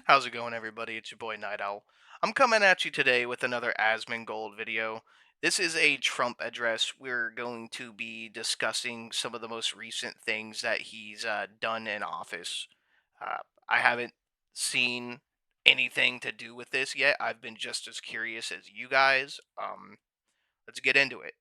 How's it going, everybody? It's your boy Night Owl. I'm coming at you today with another Asmongold video. This is a Trump address. We're going to be discussing some of the most recent things that he's done in office. I haven't seen anything to do with this yet. I've been just as curious as you guys. Let's get into it.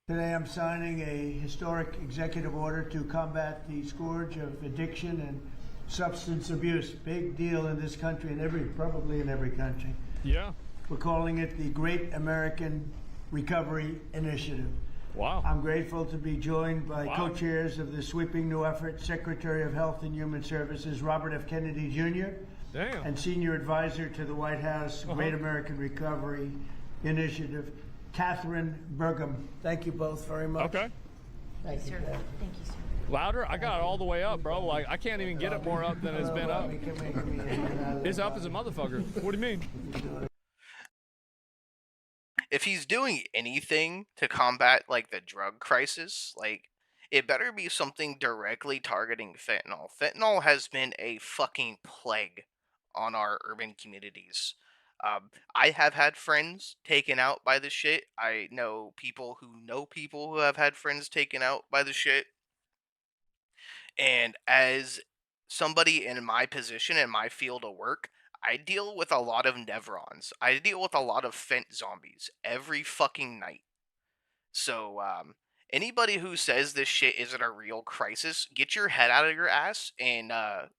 Today I'm signing a historic executive order to combat the scourge of addiction and substance abuse. Big deal in this country and probably in every country. Yeah. We're calling it the Great American Recovery Initiative. Wow. I'm grateful to be joined by Wow. co-chairs of this sweeping new effort, Secretary of Health and Human Services Robert F. Kennedy Jr. Damn. and Senior Advisor to the White House Great American Recovery Initiative, Catherine Burgum. Thank you both very much. Okay. Thank you, Sir, Catherine. thank you, sir. Louder? I got it all the way up, bro. Like, I can't even get it more up than it's been up. It's up as a motherfucker. What do you mean? If he's doing anything to combat like the drug crisis, like it better be something directly targeting fentanyl. Fentanyl has been a fucking plague on our urban communities. I have had friends taken out by the shit. I know people who have had friends taken out by the shit. And as somebody in my position in my field of work, I deal with a lot of nevrons. I deal with a lot of fent zombies every fucking night. So, anybody who says this shit isn't a real crisis, get your head out of your ass and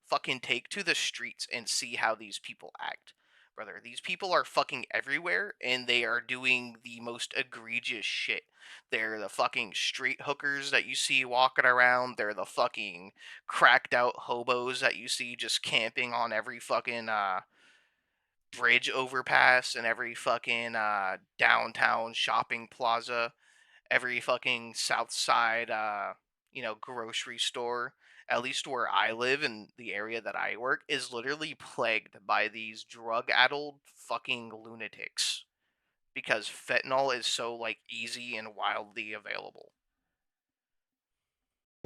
fucking take to the streets and see how these people act. Brother, these people are fucking everywhere and they are doing the most egregious shit. They're the fucking street hookers that you see walking around. They're the fucking cracked out hobos that you see just camping on every fucking bridge overpass and every fucking downtown shopping plaza, every fucking south side grocery store. At least where I live in the area that I work is literally plagued by these drug addled fucking lunatics because fentanyl is so like easy and wildly available.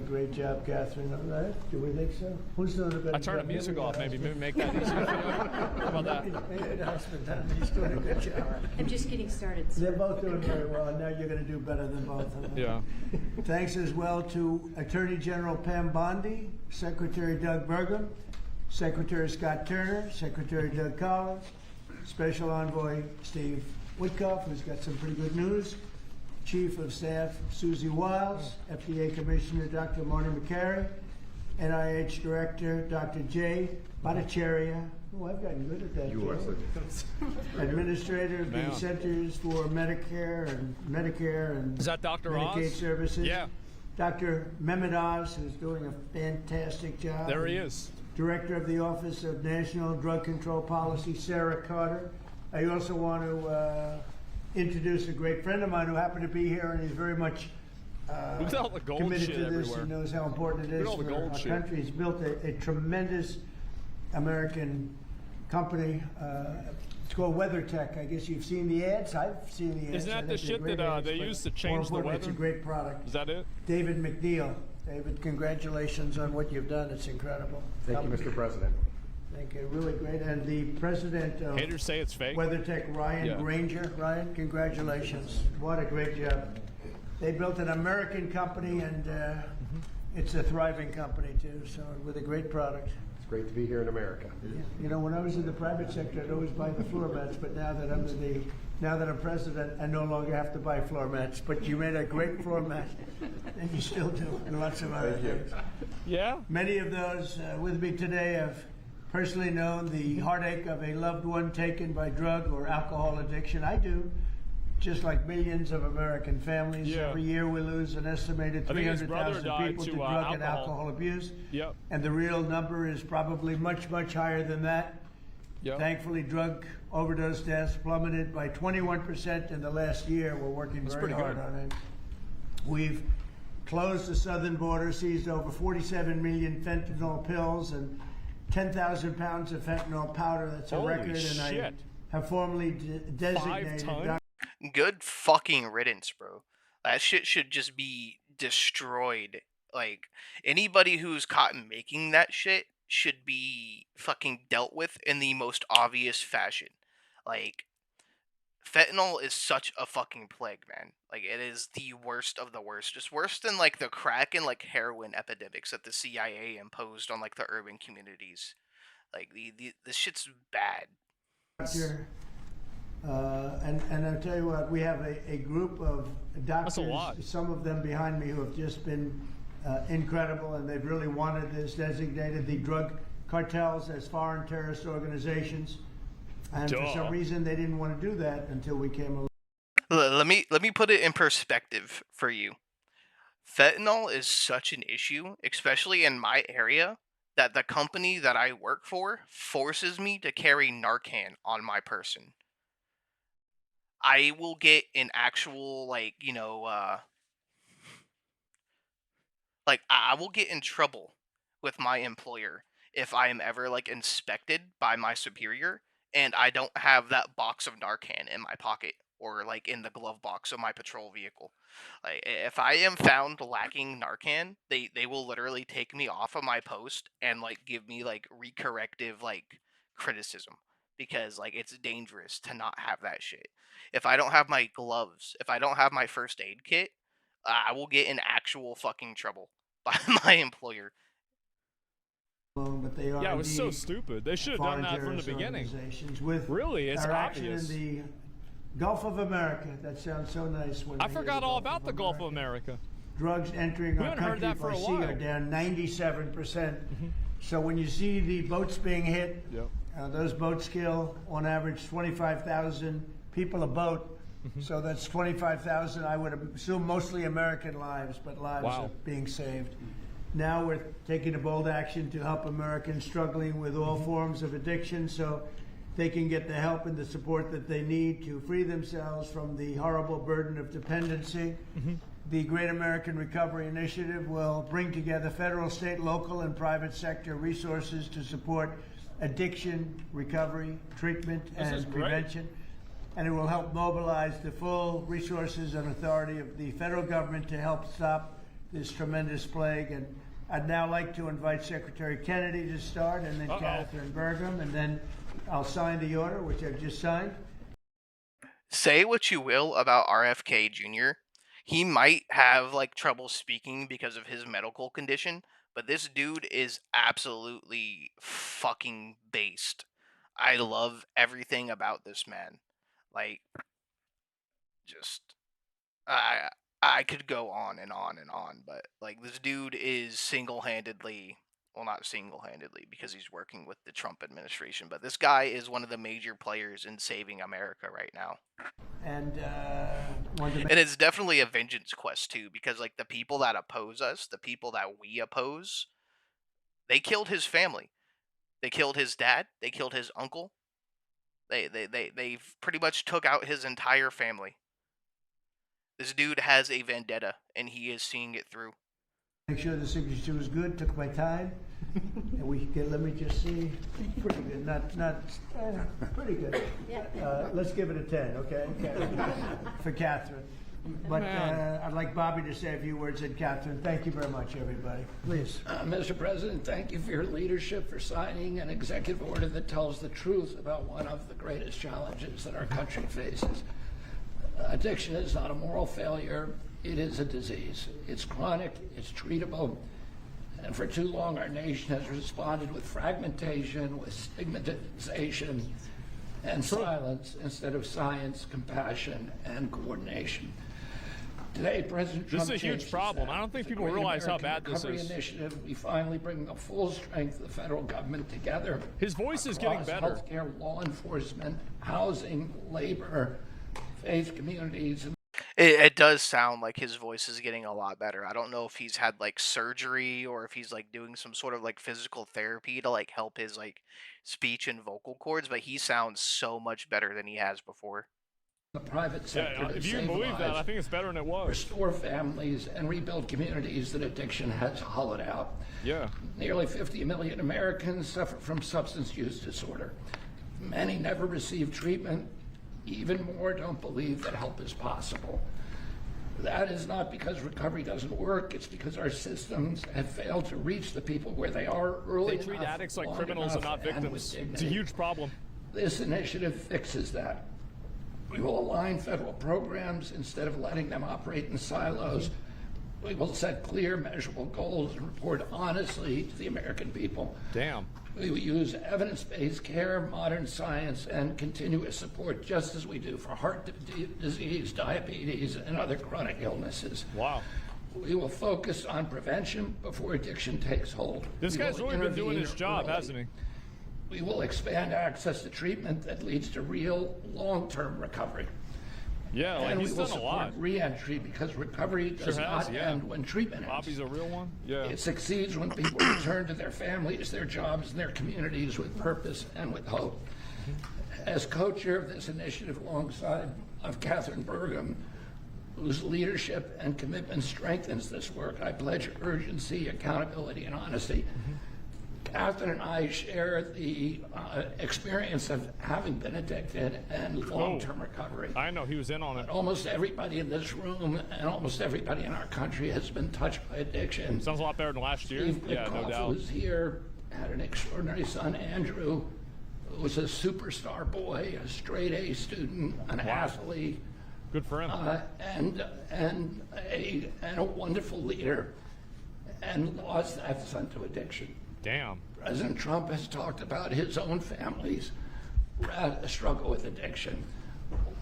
Great job, Catherine. All right. Do we think so? Who's doing a better job? I turned the music off, maybe make that easier for you. How about that? He's doing a good job. I'm just getting started, sir. They're both doing very well. Now you're going to do better than both of them. Yeah. Thanks as well to Attorney General Pam Bondi, Secretary Doug Burgum, Secretary Scott Turner, Secretary Doug Collins, Special Envoy Steve Witkoff, who's got some pretty good news, Chief of Staff Susie Wiles, FDA Commissioner Dr. Marty McCary, NIH Director Dr. Jay Bhattacharya. Oh, I've gotten good at that. You are. Administrator of the Man. Centers for Medicare and Is that Dr. Medicaid Oz? Services. Yeah. Dr. Mehmet Oz, who's doing a fantastic job. There he is. Director of the Office of National Drug Control Policy, Sarah Carter. I also want to introduce a great friend of mine who happened to be here and is very much Look at all the gold committed shit to this everywhere. and knows how important it Look at is all the for gold our shit. country. He's built a tremendous American company. It's called WeatherTech. I guess you've seen the ads. I've seen the ads. Isn't that I the think they're shit great that ads, they but use to more change the importantly, It's a weather? great product. Is that it? David McNeil. David, congratulations on what you've done. It's incredible. Thank you, Mr. President. Thank you. Really great. And the president of Haters say it's fake. WeatherTech, Ryan Yeah. Granger. Ryan, congratulations. What a great job. They built an American company, and it's a thriving company, too, so with a great product. It's great to be here in America. You know, when I was in the private sector, I'd always buy the floor mats, but now that I'm president, I no longer have to buy floor mats. But you made a great floor mat, and you still do, and lots of other things. Yeah? Many of those with me today have personally known the heartache of a loved one taken by drug or alcohol addiction. I do, just like millions of American families. Yeah. Every year we lose an estimated I think his brother 300,000 died people to to, drug and alcohol. alcohol abuse. Yep. And the real number is probably much, much higher than that. Yep. Thankfully, drug overdose deaths plummeted by 21% in the last year. We're working very pretty hard good. on it. We've closed the southern border, seized over 47 million fentanyl pills and 10,000 pounds of fentanyl powder. That's a Holy record, and shit. I have formally designated tons? Good fucking riddance, bro. That shit should just be destroyed. Like, anybody who's caught making that shit should be fucking dealt with in the most obvious fashion. Like, fentanyl is such a fucking plague, man. Like, it is the worst of the worst. Just worse than, like, the crack and, like, heroin epidemics that the CIA imposed on, like, the urban communities. Like, this shit's bad. And I'll tell you what, we have a group of doctors, That's a lot. some of them behind me, who have just been incredible, and they've really wanted this designated the drug cartels as foreign terrorist organizations. And for some reason, they didn't want to do that until we came along. Let me put it in perspective for you. Fentanyl is such an issue, especially in my area, that the company that I work for forces me to carry Narcan on my person. I will get an actual, like, like, I will get in trouble with my employer if I am ever, like, inspected by my superior and I don't have that box of Narcan in my pocket or, like, in the glove box of my patrol vehicle. Like, if I am found lacking Narcan, they will literally take me off of my post and, like, give me, like, recorrective, like, criticism, because, like, it's dangerous to not have that shit. If I don't have my gloves, if I don't have my first aid kit, I will get in actual fucking trouble by my employer. But they are, yeah, it was so stupid. They should have done that from the beginning. With really, it's obvious. Action in the Gulf of America. That sounds so nice. When I forgot all about the Gulf of America. Drugs entering our country by sea are down 97%. So when you see the boats being hit, those boats kill on average 25,000 people a boat. So that's 25,000, I would assume mostly American lives, but lives are being saved. Now we're taking a bold action to help Americans struggling with all forms of addiction so they can get the help and the support that they need to free themselves from the horrible burden of dependency. The Great American Recovery Initiative will bring together federal, state, local, and private sector resources to support addiction, recovery, treatment, and prevention. And it will help mobilize the full resources and authority of the federal government to help stop this tremendous plague. And I'd now like to invite Secretary Kennedy to start, and then Catherine Burgum, and then I'll sign the order, which I've just signed. Say what you will about RFK Jr. He might have, like, trouble speaking because of his medical condition, but this dude is absolutely fucking based. I love everything about this man. Like, just, I could go on and on and on, but, like, this dude is single-handedly, well, not single-handedly because he's working with the Trump administration, but this guy is one of the major players in saving America right now. And it's definitely a vengeance quest too, because, like, the people that oppose us, the people that we oppose, they killed his family. They killed his dad. They killed his uncle. They pretty much took out his entire family. This dude has a vendetta, and he is seeing it through. Make sure the signature was good. Took my time, and we get. Let me just see. Pretty good. Not pretty good. Let's give it a 10, okay? For Catherine. But I'd like Bobby to say a few words. And Catherine, thank you very much, everybody. Please. Mr. President, thank you for your leadership, for signing an executive order that tells the truth about one of the greatest challenges that our country faces. Addiction is not a moral failure. It is a disease. It's chronic, it's treatable, and for too long our nation has responded with fragmentation, with stigmatization, and silence instead of science, compassion, and coordination. Today, President Trump, this is a huge problem. I don't think people realize how bad this is. Initiative, we finally bring the full strength of the federal government together. His voice is getting better. Healthcare, law enforcement, housing, labor, faith communities. It does sound like his voice is getting a lot better. I don't know if he's had, like, surgery or if he's, like, doing some sort of, like, physical therapy to, like, help his, like, speech and vocal cords, but he sounds so much better than he has before. The private sector if you believe that, I think it's better than it was. Restore families and rebuild communities that addiction has hollowed out. Yeah. Nearly 50 million Americans suffer from substance use disorder. Many never receive treatment. Even more don't believe that help is possible. That is not because recovery doesn't work. It's because our systems have failed to reach the people where they are early They treat enough, addicts like long criminals and enough, not victims. with It's a dignity. huge problem. This initiative fixes that. We will align federal programs instead of letting them operate in silos. We will set clear, measurable goals and report honestly to the American people. Damn. We will use evidence-based care, modern science, and continuous support, just as we do for heart disease, diabetes, and other chronic illnesses. Wow. We will focus on prevention before addiction takes hold. This We guy's will really been doing intervene his job, early. hasn't he? We will expand access to treatment that leads to real long-term recovery. Yeah, like And he's we will done a support lot. re-entry because recovery does Sure has, not yeah. end when treatment ends. Bobby's a real one? Yeah. It succeeds when people return to their families, their jobs, and their communities with purpose and with hope. As co-chair of this initiative alongside of Catherine Burgum, whose leadership and commitment strengthens this work, I pledge urgency, accountability, and honesty. Catherine and I share the experience of having been addicted and long-term recovery. I know, he was in on it. Almost everybody in this room and almost everybody in our country has been touched by addiction. Sounds a lot better than last year. Steve Yeah, no Witkoff, doubt. who's here, had an extraordinary son, Andrew, who was a superstar boy, a straight A student, an athlete, Good for him. and a wonderful leader, and lost that son to addiction. Damn. President Trump has talked about his own family's struggle with addiction.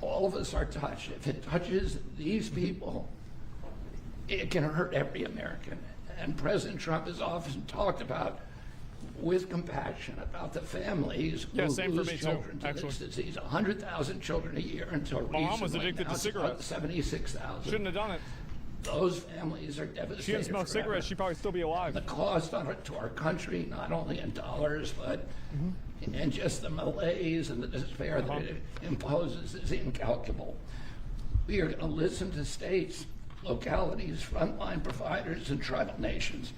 All of us are touched. If it touches these people, it can hurt every American. And President Trump has often talked about, with compassion, about the families Yeah, who same for lose me too, children to actually. this disease. 100,000 children a year until recently. My mom was addicted Now to it's cigarettes. about 76,000. Shouldn't have done it. Those families are devastated. She didn't smoke forever. cigarettes, she'd probably still be alive. The cost on it to our country, not only in dollars, but in just the malaise and the despair that it imposes, is incalculable. We are going to listen to states, localities, frontline providers, and tribal nations.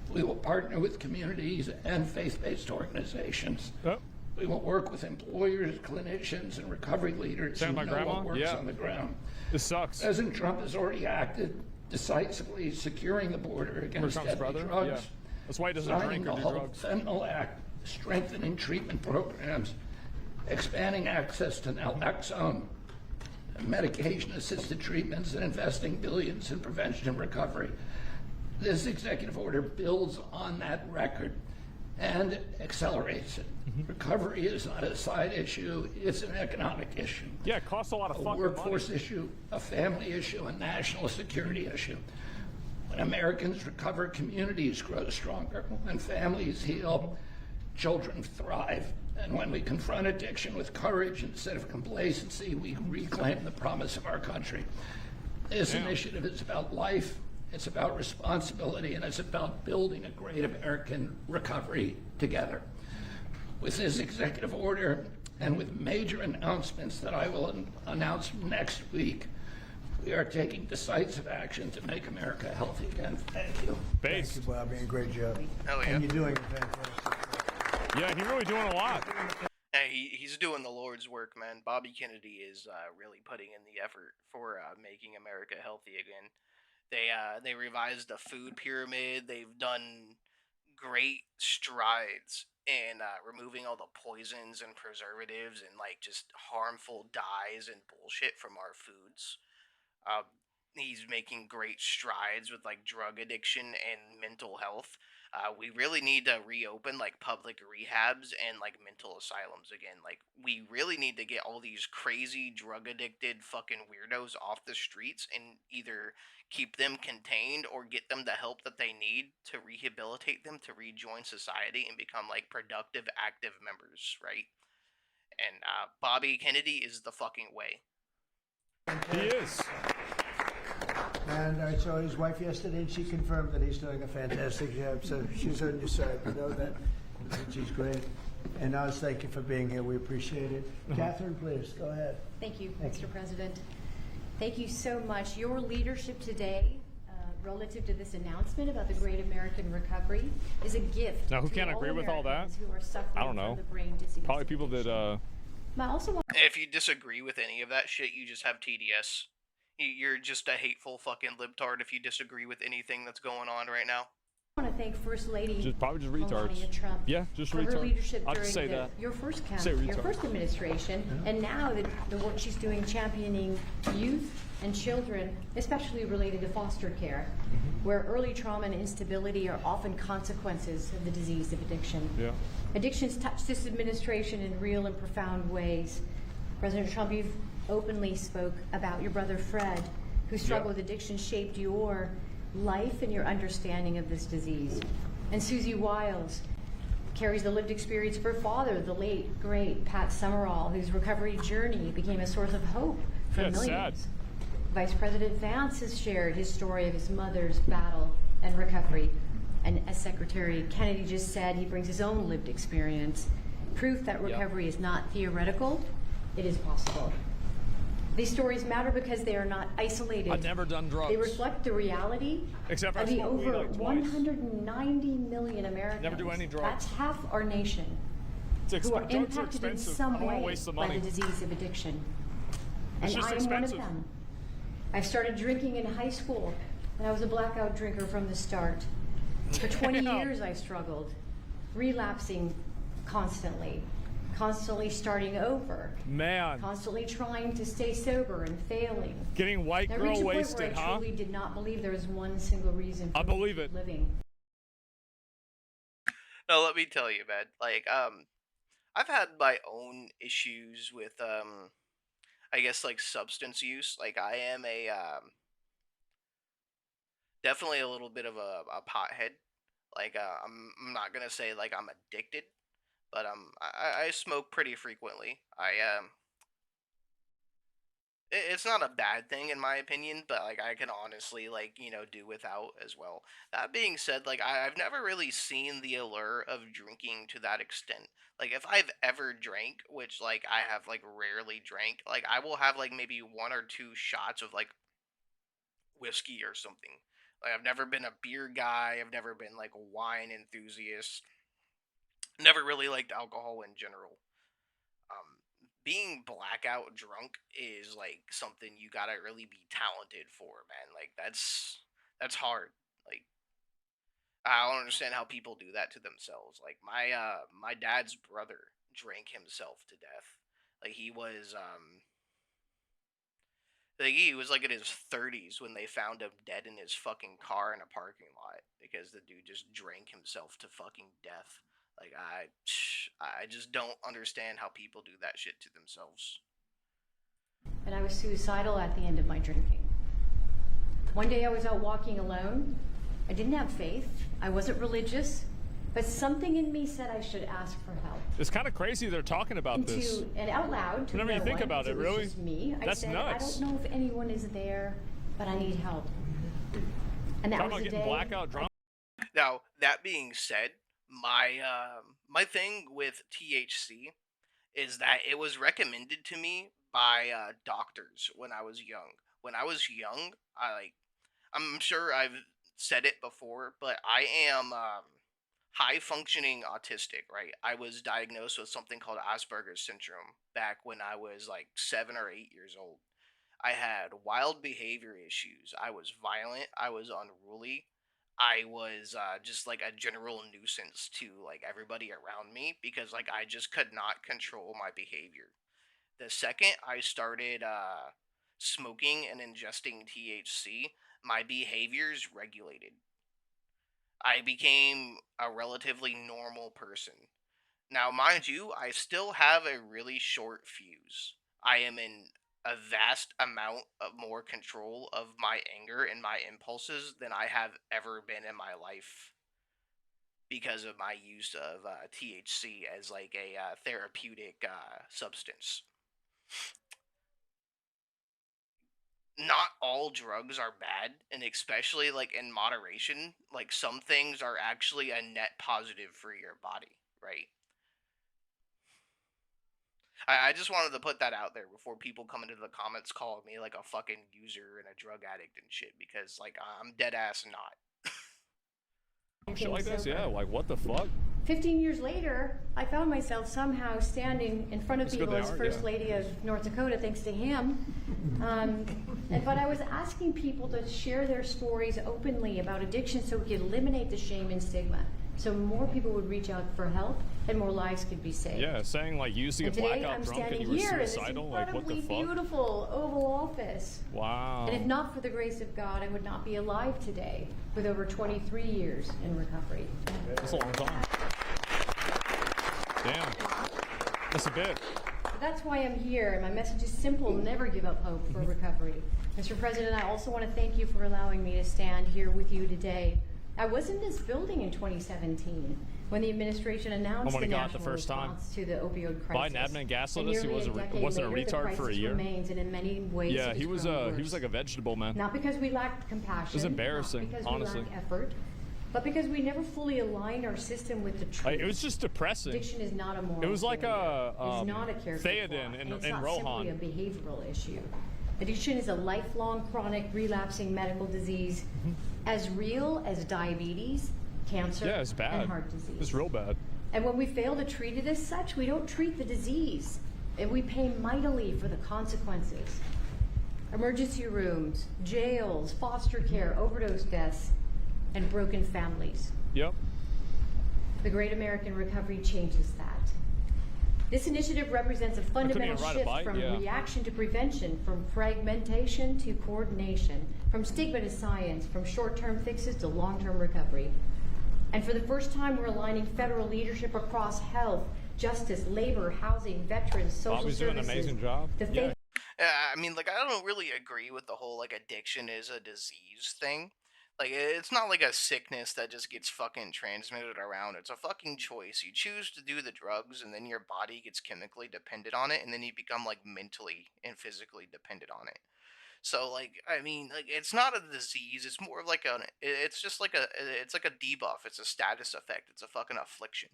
We will partner with communities and faith-based organizations. Oh, We will work with employers, clinicians, and recovery leaders Sound who like know grandma? what works Yeah. on the ground. this sucks. President Trump has already acted decisively, securing the border For against Trump's deadly brother? drugs, Yeah. That's why he doesn't signing drink the or do whole drugs. Fentanyl Act, strengthening treatment programs, expanding access to naloxone, medication-assisted treatments, and investing billions in prevention and recovery. This executive order builds on that record and accelerates it. Recovery is not a side issue, it's an economic issue. Yeah, it costs a lot of A fucking workforce money. issue, a family issue, a national security issue. When Americans recover, communities grow stronger. When families heal, children thrive. And when we confront addiction with courage instead of complacency, we reclaim the promise of our country. This initiative is about life, it's about responsibility, and it's about building a great American recovery together. With this executive order and with major announcements that I will announce next week, we are taking decisive action to make America healthy again. Thank you. Based. Thank you, Bobby, and great job. Hell yeah. And you're doing a fantastic job. Yeah, he's really doing a lot. Hey, he's doing the Lord's work, man. Bobby Kennedy is really putting in the effort for making America healthy again. They revised the food pyramid. They've done great strides in removing all the poisons and preservatives and like just harmful dyes and bullshit from our foods. He's making great strides with like drug addiction and mental health. We really need to reopen like public rehabs and like mental asylums again. Like we really need to get all these crazy drug addicted fucking weirdos off the streets and either keep them contained or get them the help that they need to rehabilitate them to rejoin society and become like productive, active members, right? And Bobby Kennedy is the fucking way. He is. And I saw his wife yesterday, and she confirmed that he's doing a fantastic job. So she's on your side. You know that. She's great. And Oz, thank you for being here. We appreciate it. Catherine, please, go ahead. Thank you, Thank Mr. President. Thank you so much. Your leadership today, relative to this announcement about the Great American Recovery, is a gift. Now, who to can't agree with all that? Americans Who are suffering I don't know. From the brain disease. Probably people that I also want If you disagree with any of that shit, you just have TDS. You're just a hateful fucking libtard if you disagree with anything that's going on right now. I want to thank First Lady Probably just Melania retards. Trump Yeah, just for her retards. leadership I'll during just say that. your first Say your retard. first administration, and now the work she's doing championing youth and children, especially related to foster care, where early trauma and instability are often consequences of the disease of addiction. Yeah. Addictions touch this administration in real and profound ways. President Trump, you've openly spoke about your brother Fred, whose struggle with addiction shaped your life and your understanding of this disease. And Susie Wiles carries the lived experience of her father, the late, great Pat Summerall, whose recovery journey became a source of hope for Yeah, it's millions. sad. Vice President Vance has shared his story of his mother's battle and recovery. And as Secretary Kennedy just said, he brings his own lived experience, proof that recovery is not theoretical, it is possible. These stories matter because they are not isolated. I've never done drugs. They reflect the reality Except for I of the smoke weed over like twice. 190 million Americans. Never do any drugs. That's half our nation It's who are drugs are impacted in expensive. I some don't want way to waste the by money. the disease of addiction. It's And just I am one of expensive. them. I started drinking in high school, and I was a blackout drinker from the start. For 20 Damn. years I struggled, relapsing constantly starting over, Man, constantly trying to stay sober and failing. getting white I girl reached a point where wasted, I huh? truly did not believe there was one single reason for I me to believe keep it. living. No, let me tell you, man. Like, I've had my own issues with, I guess, like, substance use. Like, I am a, definitely a little bit of a pothead. Like, I'm not gonna say, like, I'm addicted, but, I smoke pretty frequently. It's not a bad thing in my opinion, but like I can honestly like do without as well. That being said, like I've never really seen the allure of drinking to that extent. Like if I've ever drank, which like I have like rarely drank, like I will have like maybe one or two shots of like whiskey or something. Like I've never been a beer guy. I've never been like a wine enthusiast. Never really liked alcohol in general. um Being blackout drunk is like something you gotta really be talented for, man. Like that's hard. Like I don't understand how people do that to themselves. Like my dad's brother drank himself to death. Like he was like in his 30s when they found him dead in his fucking car in a parking lot because the dude just drank himself to fucking death. Like I just don't understand how people do that shit to themselves. And I was suicidal at the end of my drinking. One day I was out walking alone. I didn't have faith. I wasn't religious. But something in me said I should ask for help. It's kind of crazy they're talking about this. And out loud to Whenever you no think one, about because it, was really? just me. I That's said, nuts. I don't know if anyone is there, but I need help. And that Talking was about the getting day. blackout drunk. Now, that being said, my thing with THC is that it was recommended to me by doctors when I was young. When I was young, I'm sure I've said it before, but I am high functioning autistic, right? I was diagnosed with something called Asperger's syndrome back when I was like 7 or 8 years old. I had wild behavior issues. I was violent. I was unruly. I was just like a general nuisance to like everybody around me because like I just could not control my behavior. The second I started smoking and ingesting THC, my behaviors regulated. I became a relatively normal person. Now, mind you, I still have a really short fuse. I am in a vast amount of more control of my anger and my impulses than I have ever been in my life because of my use of THC as like a therapeutic substance. Not all drugs are bad, and especially like in moderation. Like some things are actually a net positive for your body, right? I just wanted to put that out there before people come into the comments calling me like a fucking user and a drug addict and shit because like I'm dead ass not. Shit like this, sober. yeah. Like, what the fuck? 15 years later, I found myself somehow standing in front of It's good people they as are, First yeah. Lady of North Dakota, thanks to him, But I was asking people to share their stories openly about addiction so we could eliminate the shame and stigma. So more people would reach out for help and more lives could be saved. Yeah, saying like you used to get Today blackout I'm drunk and standing you were here in this suicidal. Like what the incredibly fuck? beautiful Oval Office. Wow. And if not for the grace of God, I would not be alive today with over 23 years in recovery. That's a long time. Damn. That's a bit. That's why I'm here, and my message is simple: never give up hope for recovery. Mr. President, I also want to thank you for allowing me to stand here with you today. I was in this building in 2017 when the administration announced when the he got it national the first time. response to the opioid crisis. Biden admin gaslit And us. He nearly decade wasn't a later, the retard for a crisis year. Remains, and in many ways, Yeah, it he has was grown he was worse. like a vegetable, man. Not because we lacked compassion. It was embarrassing, not because honestly. we lacked effort, but because we never fully aligned our system with the truth. Like, it was just depressing. Addiction is not a moral It was like failure. a, It's not a character Theoden flaw, in- and it's in not Rohan. simply a behavioral issue. Addiction is a lifelong, chronic, relapsing medical disease, as real as diabetes, cancer, Yeah, it's bad. and heart disease. It's real bad. And when we fail to treat it as such, we don't treat the disease, and we pay mightily for the consequences. Emergency rooms, jails, foster care, overdose deaths, and broken families. Yep. The Great American Recovery changes that. This initiative represents a fundamental even ride a shift bike, from yeah. reaction to prevention, from fragmentation to coordination, from stigma to science, from short-term fixes to long-term recovery. And for the first time, we're aligning federal leadership across health, justice, labor, housing, veterans, social Bobby's services. doing an amazing job. The Yeah. I mean, like, I don't really agree with the whole, like, addiction is a disease thing. Like, it's not like a sickness that just gets fucking transmitted around. It's a fucking choice. You choose to do the drugs, and then your body gets chemically dependent on it, and then you become, like, mentally and physically dependent on it. So, like, I mean, like, it's not a disease. It's more of like it's just like it's like a debuff. It's a status effect. It's a fucking affliction.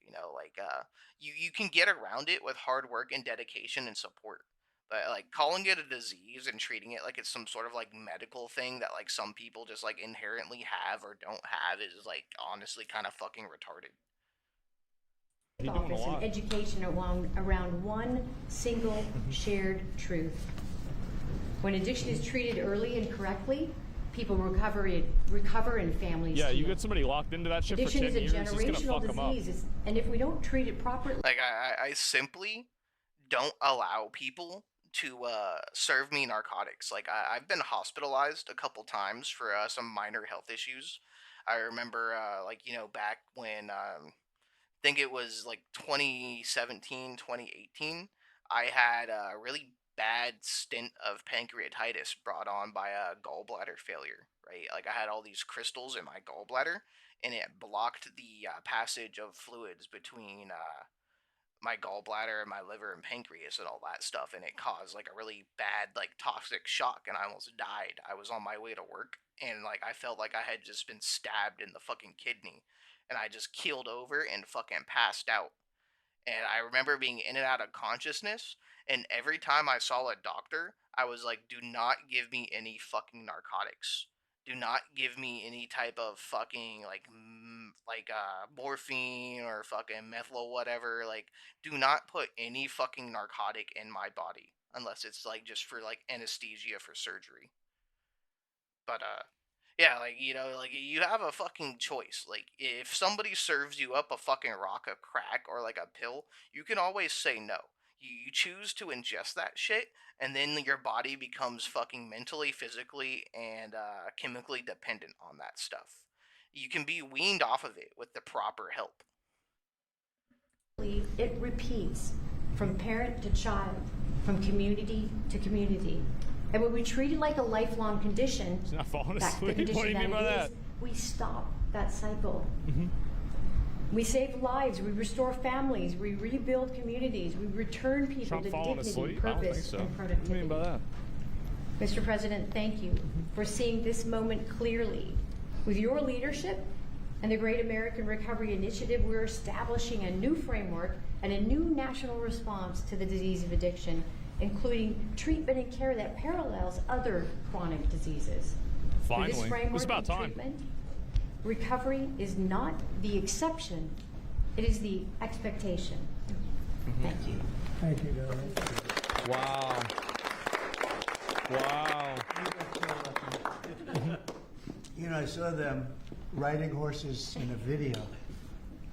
You know, like, you can get around it with hard work and dedication and support. But, like, calling it a disease and treating it like it's some sort of, like, medical thing that, like, some people just, like, inherently have or don't have is, like, honestly kind of fucking retarded. He's doing a office lot. and education around one single shared truth. When addiction is treated early and correctly, people recover and families Yeah, you heal. get somebody locked into that shit for Addiction 10 is a years, it's gonna generational fuck them up. disease, and if we don't treat it properly, Like, I simply don't allow people to serve me narcotics. Like, I've been hospitalized a couple times for some minor health issues. I remember, like, you know, back when I think it was like 2017, 2018, I had a really bad stint of pancreatitis brought on by a gallbladder failure, right? Like, I had all these crystals in my gallbladder, and it blocked the passage of fluids between my gallbladder and my liver and pancreas and all that stuff, and it caused like a really bad, like, toxic shock, and I almost died. I was on my way to work, and like I felt like I had just been stabbed in the fucking kidney, and I just keeled over and fucking passed out. And I remember being in and out of consciousness, and every time I saw a doctor, I was like, do not give me any fucking narcotics. Do not give me any type of fucking, like, morphine or fucking methyl whatever. Like, do not put any fucking narcotic in my body unless it's, like, just for, like, anesthesia for surgery. But, yeah, like, you know, like, you have a fucking choice. Like, if somebody serves you up a fucking rock of crack or, like, a pill, you can always say no. You choose to ingest that shit, and then your body becomes fucking mentally, physically, and chemically dependent on that stuff. You can be weaned off of it with the proper help. it repeats from parent to child, from community to community. And when we treat it like a lifelong condition, He's not falling that the asleep. What do condition you mean by that that? it is, we stop that cycle. Mm-hmm. We save lives, we restore families, we rebuild communities, we return people Trump to falling dignity, asleep? I don't think purpose, so. and What do you mean productivity. by that? Mr. President, thank you for seeing this moment clearly. With your leadership and the Great American Recovery Initiative, we're establishing a new framework and a new national response to the disease of addiction, including treatment and care that parallels other chronic diseases. Through Finally. this framework It's about and time. treatment, recovery is not the exception, it is the expectation. Thank you. Thank you, Darlene. Wow. Wow. You know, I saw them riding horses in a video,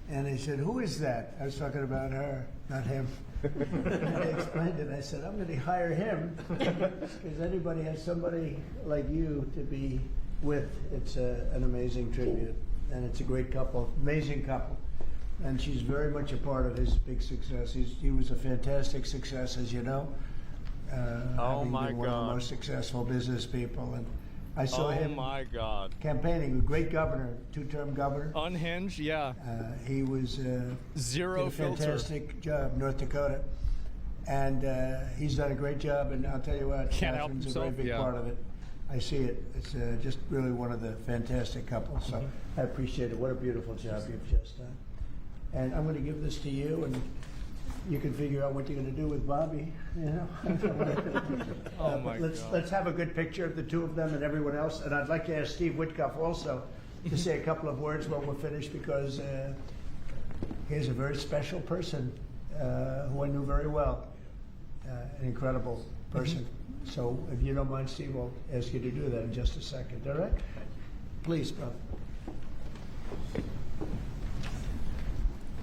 and they said, "Who is that?" I was talking about her, not him. And they explained it. I said, "I'm going to hire him because anybody has somebody like you to be with. It's an amazing tribute, and it's a great couple, amazing couple." And she's very much a part of his big success. He was a fantastic success, as you know. Having my been one of the God. most successful business people. And I saw Oh him my God. campaigning, a great governor, two-term governor. Unhinged, yeah. He was Zero did a filter. fantastic job, North Dakota. And he's done a great job, and I'll tell you what, Can't help Catherine's a very himself, big yeah. part of it. I see it. It's just really one of the fantastic couples. So I appreciate it. What a beautiful job you've just done. And I'm going to give this to you, and you can figure out what you're going to do with Bobby. You know. Oh my God. Let's have a good picture of the two of them and everyone else. And I'd like to ask Steve Whitcuff also to say a couple of words when we're finished, because he's a very special person who I knew very well. An incredible person. So if you don't mind, Steve, I'll ask you to do that in just a second. All right? Please, brother.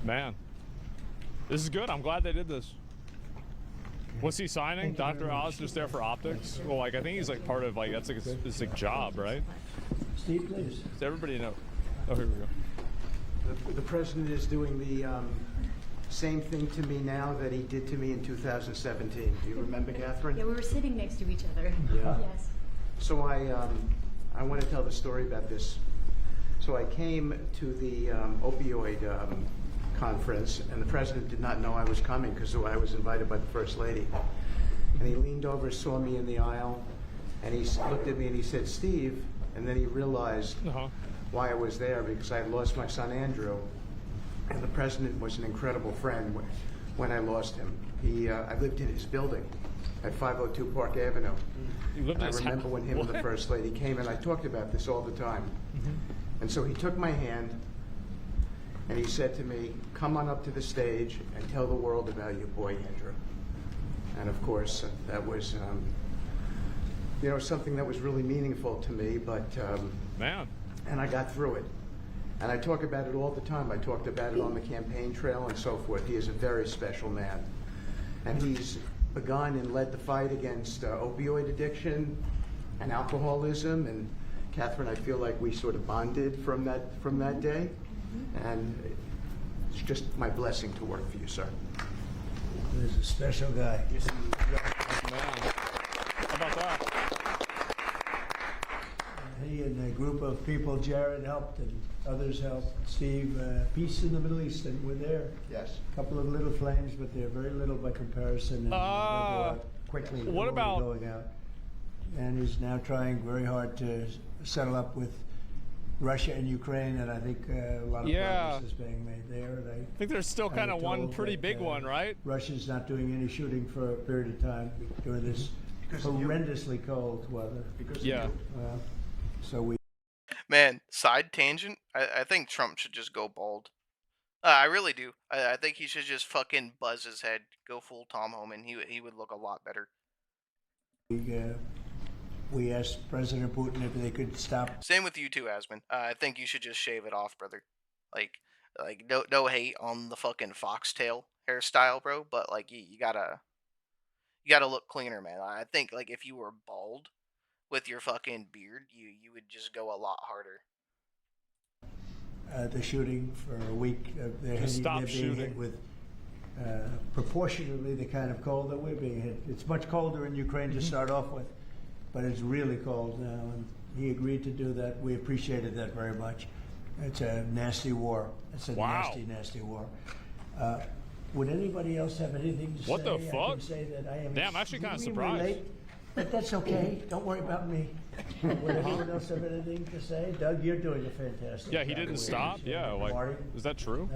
Man, this is good. I'm glad they did this. What's he signing? Thank you very Dr. much. Oz just there for optics? Well, like, I think he's like part of, like, that's like his like job, right? Steve, please. Does everybody know? Oh, here we go. The president is doing the same thing to me now that he did to me in 2017. Do you remember, Catherine? Yeah, we were sitting next to each other. Yeah. Yes. So I want to tell the story about this. So I came to the opioid conference, and the president did not know I was coming because I was invited by the First Lady. And he leaned over, saw me in the aisle, and he looked at me and he said, "Steve," and then he realized why I was there, because I had lost my son Andrew, and the president was an incredible friend when I lost him. I lived in his building at 502 Park Avenue. You lived in I his remember house. when him and the What? First Lady came, and I talked about this all the time. And so he took my hand, and he said to me, "Come on up to the stage and tell the world about your boy, Andrew." And of course, that was, something that was really meaningful to me, but, Man. and I got through it. And I talk about it all the time. I talked about it on the campaign trail and so forth. He is a very special man. And he's begun and led the fight against opioid addiction and alcoholism. And Catherine, I feel like we sort of bonded from that day. And it's just my blessing to work for you, sir. He's a special guy. Man. How about that? He and a group of people, Jared helped and others helped. Steve, peace in the Middle East, and we're there. Yes. A couple of little flames, but they're very little by comparison. And they'll go out quickly. what They're about- going out? And he's now trying very hard to settle up with Russia and Ukraine, and I think a lot of progress is being made there. And I think there's still kind of I'm one told pretty that, big one, right? Russia's not doing any shooting for a period of time during this Because of you. horrendously cold weather. Because of Yeah. you. So we. Man, side tangent. I think Trump should just go bald. I really do. I think he should just fucking buzz his head, go full Tom Homan. He would look a lot better. We asked President Putin if they could stop. Same with you too, Asmon. I think you should just shave it off, brother. Like no hate on the fucking foxtail hairstyle, bro. But like you gotta look cleaner, man. I think like if you were bald with your fucking beard, you would just go a lot harder. The shooting for a week. They're stop being shooting. hit with proportionately the kind of cold that we're being hit. It's much colder in Ukraine to start off with, but it's really cold now, and he agreed to do that. We appreciated that very much. It's a nasty war. It's a Wow. nasty war. Would anybody else have anything to say? What the I can fuck? say that I am Damn, I'm actually kinda extremely surprised. late, but that's okay. Don't worry about me. Would anyone else have anything to say? Doug, you're doing a fantastic Yeah, he job. didn't We stop. appreciate Yeah, it. like, Marty? is that true?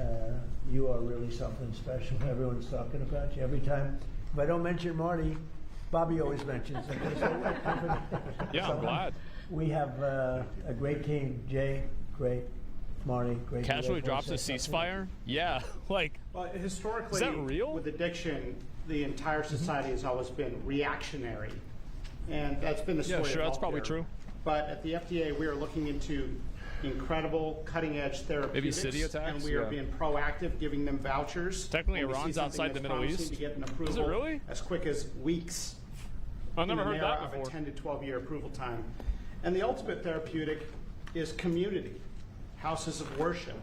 You are really something special. Everyone's talking about you every time. If I don't mention Marty, Bobby always mentions him. Yeah, I'm glad. We have a great team. Jay, great. Marty, great. Casually You guys drops a wanna say something? ceasefire? Yeah, like, Well, historically, Is that real? with addiction, the entire society has always been reactionary And that's been the story. Yeah, sure, of that's probably healthcare. true. But at the FDA, we are looking into incredible cutting-edge therapeutics. Maybe city attacks? And we are Yeah. being proactive, giving them vouchers. Technically, when we see Iran's something outside the that's Middle promising East? To get an Is it approval really? as quick as weeks. I've never in heard an that era before. Of a 10 to 12-year approval time. And the ultimate therapeutic is community, houses of worship,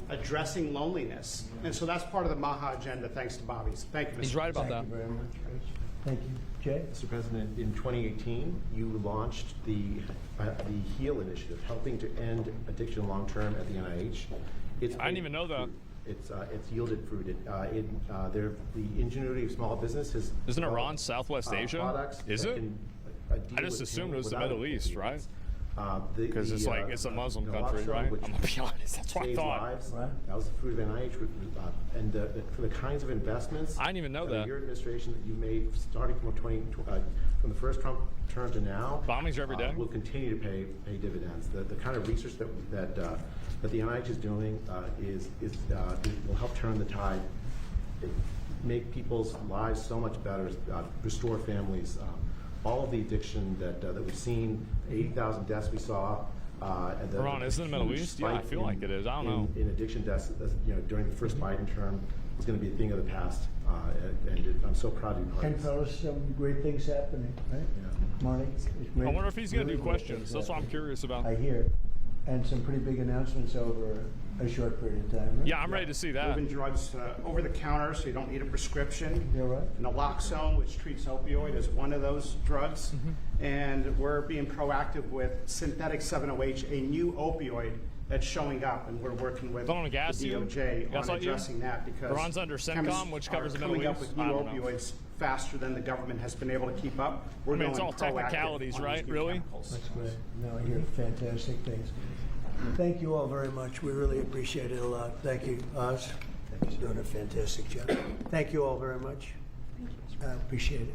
addressing loneliness. And so that's part of the MAHA agenda, thanks to Bobby's. Thank you, Mr. He's right about Thank that. you very much, Rich. Thank you. Jay? Mr. President, in 2018, you launched the HEAL initiative, helping to end addiction long-term at the NIH. I didn't even know that. It's yielded fruit. The ingenuity of small business has. Isn't developed, Iran Southwest Asia? Products Is that it? can, deal I just with assumed pain it was the without Middle East, right? inconvenience. Because it's like it's a Muslim country, naloxone, right? which I'm gonna be honest, that's what I saves thought. lives. Right. That was the fruit of NIH, and for the kinds of investments. I didn't even know that. Your administration that you made, starting from from the first Trump term to now, Bombings every day. will continue to pay dividends. The kind of research that the NIH is doing will help turn the tide, make people's lives so much better, restore families. All of the addiction that we've seen, 80,000 deaths we saw. And Iran is in the Middle huge East? Yeah, I spike feel like it is. I don't know. In addiction deaths, during the first Biden term, is going to be a thing of the past. I'm so proud to be part And of this. fellas, some great things happening, right? Yeah. Marty? it's I great- wonder if he's going to really do great questions. things That's what I'm happening. curious about. I hear. And some pretty big announcements over a short period of time, right? Yeah, I'm ready to see that. Moving drugs over the counter, so you don't need a prescription. You're right. Naloxone, which treats opioid, is one of those drugs. Mm-hmm. And we're being proactive with synthetic 7-OH, a new opioid that's showing up, and we're working with Don't wanna gas the you? DOJ Gas on out you? addressing that because Iran's under CENTCOM, chemists which covers are the Middle coming up East? with new I don't know. opioids faster than the government has been able to keep up. We're I mean, it's going all proactive technicalities, on right? these new Really? chemicals. That's great. No, I hear fantastic things. Thank you all very much. We really appreciate it a lot. Thank you, Oz. You're doing a fantastic job. Thank you all very much. I appreciate it.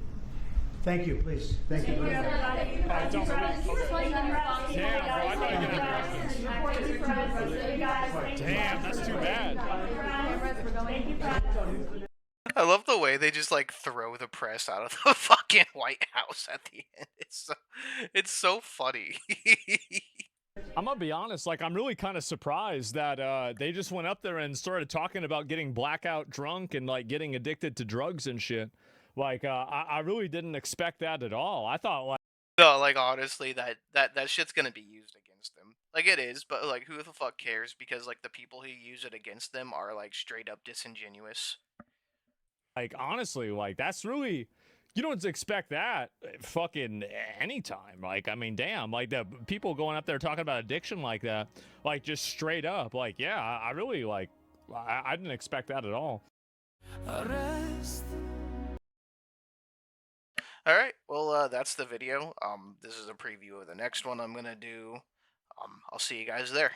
Thank you, please. Thank you. Damn, bro, I thought you were gonna do Damn, that's too bad. I love the way they just like throw the press out of the fucking White House at the end. It's so funny. I'm gonna be honest, like I'm really kind of surprised that they just went up there and started talking about getting blackout drunk and like getting addicted to drugs and shit. Like I really didn't expect that at all. I thought like No, like honestly, that shit's gonna be used against them. Like it is, but like who the fuck cares? Because like the people who use it against them are like straight up disingenuous. honestly, like that's really you don't expect that fucking anytime. Like I mean, damn, like the people going up there talking about addiction like that, like just straight up, like yeah, I really like I didn't expect that at all. All right, well that's the video. This is a preview of the next one I'm gonna do. I'll see you guys there.